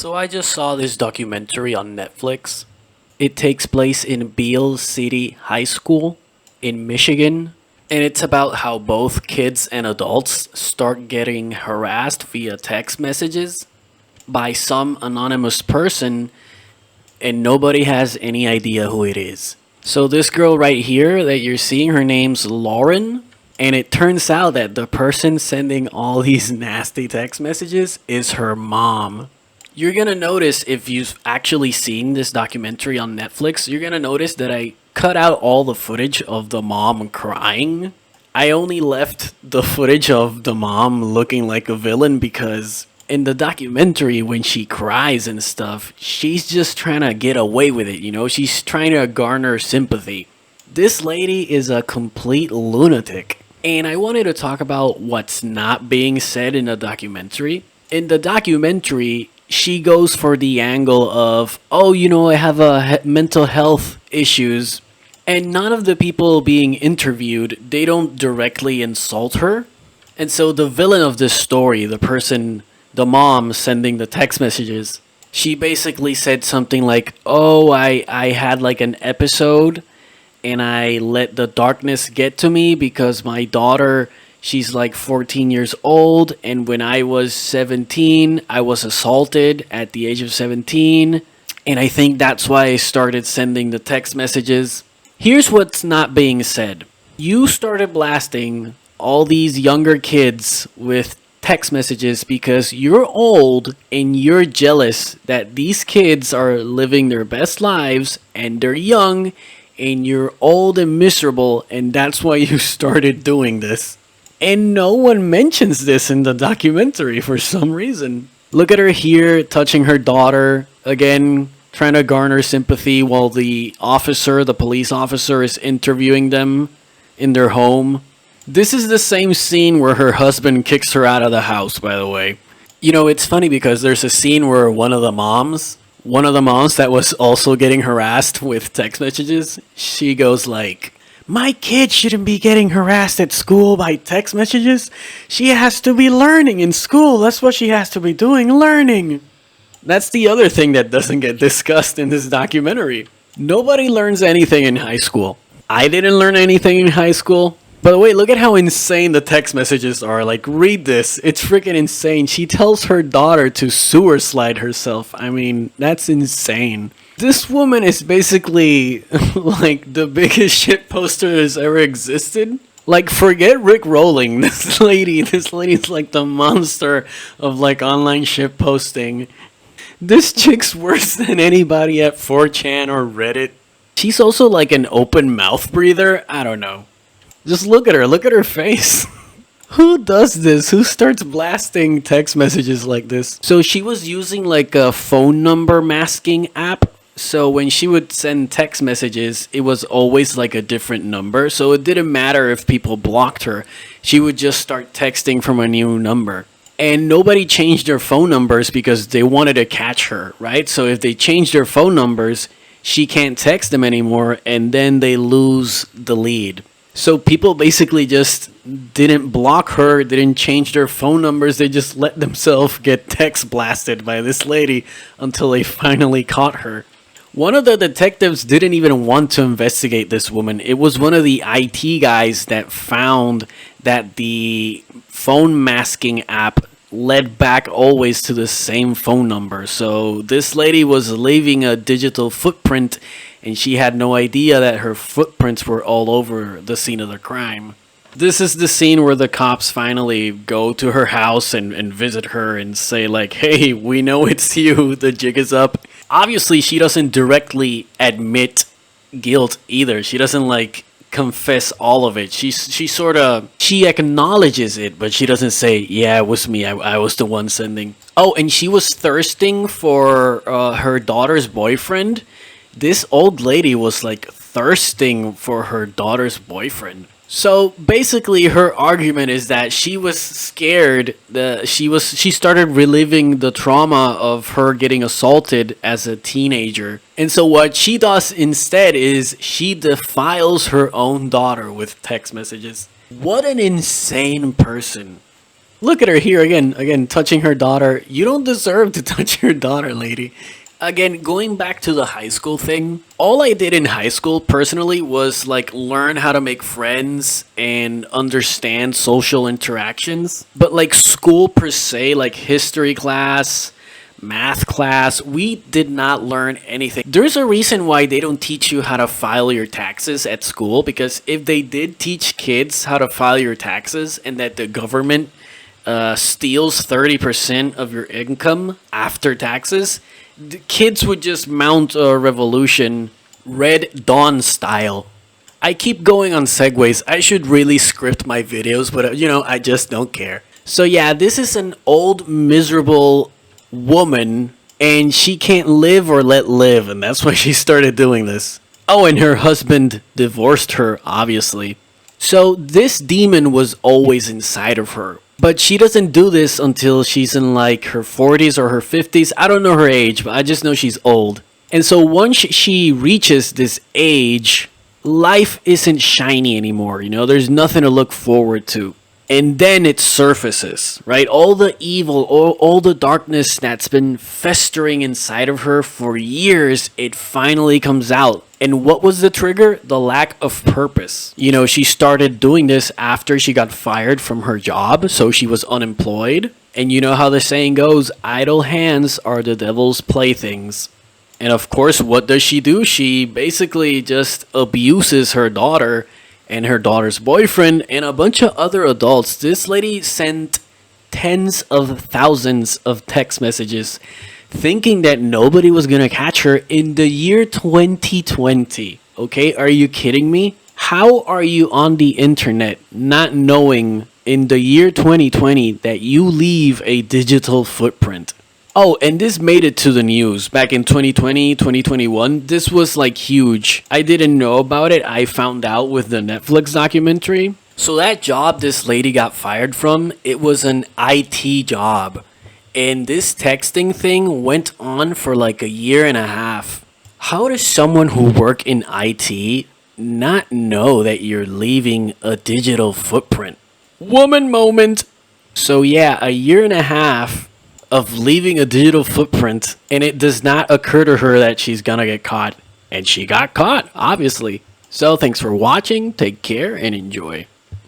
So I just saw this documentary on Netflix. It takes place in Beale City High School in Michigan, and it's about how both kids and adults start getting harassed via text messages by some anonymous person, and nobody has any idea who it is. So this girl right here that you're seeing, her name's Lauren, and it turns out that the person sending all these nasty text messages is her mom. You're gonna notice, if you've actually seen this documentary on Netflix, you're gonna notice that I cut out all the footage of the mom crying. I only left the footage of the mom looking like a villain because in the documentary, when she cries and stuff, she's just trying to get away with it, you know? She's trying to garner sympathy. This lady is a complete lunatic. And I wanted to talk about what's not being said in the documentary. In the documentary, she goes for the angle of, oh, I have mental health issues. And none of the people being interviewed, they don't directly insult her. And so the villain of this story, the mom sending the text messages, she basically said something like, oh, I had like an episode and I let the darkness get to me because my daughter, she's like 14 years old, and when I was 17, I was assaulted at the age of 17, and I think that's why I started sending the text messages. Here's what's not being said. You started blasting all these younger kids with text messages because you're old and you're jealous that these kids are living their best lives and they're young and you're old and miserable, and that's why you started doing this. And no one mentions this in the documentary for some reason. Look at her here touching her daughter, again, trying to garner sympathy while the police officer, is interviewing them in their home. This is the same scene where her husband kicks her out of the house, by the way. It's funny because there's a scene where one of the moms that was also getting harassed with text messages, she goes like, my kid shouldn't be getting harassed at school by text messages. She has to be learning in school. That's what she has to be doing, learning. That's the other thing that doesn't get discussed in this documentary. Nobody learns anything in high school. I didn't learn anything in high school. By the way, look at how insane the text messages are. Like, read this. It's freaking insane. She tells her daughter to sewer slide herself. I mean, that's insane. This woman is basically like the biggest shit poster that's ever existed. Like, forget Rick Rolling. This lady's like the monster of like online shit posting. This chick's worse than anybody at 4chan or Reddit. She's also like an open mouth breather. I don't know. Just look at her face. Who does this? Who starts blasting text messages like this? So she was using like a phone number masking app. So when she would send text messages, it was always like a different number. So it didn't matter if people blocked her. She would just start texting from a new number. And nobody changed their phone numbers because they wanted to catch her, right? So if they changed their phone numbers, she can't text them anymore, and then they lose the lead. So people basically just didn't block her, didn't change their phone numbers, they just let themselves get text blasted by this lady until they finally caught her. One of the detectives didn't even want to investigate this woman. It was one of the IT guys that found that the phone masking app led back always to the same phone number. So this lady was leaving a digital footprint, and she had no idea that her footprints were all over the scene of the crime. This is the scene where the cops finally go to her house and visit her and say like, hey, we know it's you, the jig is up. Obviously, she doesn't directly admit guilt either. She doesn't like confess all of it. She acknowledges it, but she doesn't say, yeah, it was me, I was the one sending. Oh, and she was thirsting for her daughter's boyfriend. This old lady was like thirsting for her daughter's boyfriend. So basically her argument is that she was scared that she started reliving the trauma of her getting assaulted as a teenager. And so what she does instead is she defiles her own daughter with text messages. What an insane person. Look at her here again, touching her daughter. You don't deserve to touch your daughter, lady. Again, going back to the high school thing, all I did in high school personally was like learn how to make friends and understand social interactions. But like school per se, like history class, math class, we did not learn anything. There's a reason why they don't teach you how to file your taxes at school, because if they did teach kids how to file your taxes and that the government steals 30% of your income after taxes, the kids would just mount a revolution, Red Dawn style. I keep going on segues. I should really script my videos, but I just don't care. So yeah, this is an old miserable woman, and she can't live or let live, and that's why she started doing this. Oh, and her husband divorced her, obviously. So this demon was always inside of her. But she doesn't do this until she's in like her 40s or her 50s. I don't know her age, but I just know she's old. And so once she reaches this age, life isn't shiny anymore. There's nothing to look forward to. And then it surfaces, right? All the evil, all the darkness that's been festering inside of her for years, it finally comes out. And what was the trigger? The lack of purpose. She started doing this after she got fired from her job, so she was unemployed. And you know how the saying goes, idle hands are the devil's playthings. And of course, what does she do? She basically just abuses her daughter and her daughter's boyfriend and a bunch of other adults. This lady sent tens of thousands of text messages thinking that nobody was gonna catch her in the year 2020. Okay, are you kidding me? How are you on the internet not knowing in the year 2020 that you leave a digital footprint? Oh, and this made it to the news back in 2020, 2021. This was like huge. I didn't know about it. I found out with the Netflix documentary. So that job this lady got fired from, it was an IT job. And this texting thing went on for like a year and a half. How does someone who work in IT not know that you're leaving a digital footprint? Woman moment. So yeah, a year and a half of leaving a digital footprint, and it does not occur to her that she's gonna get caught. And she got caught, obviously. So thanks for watching, take care, and enjoy.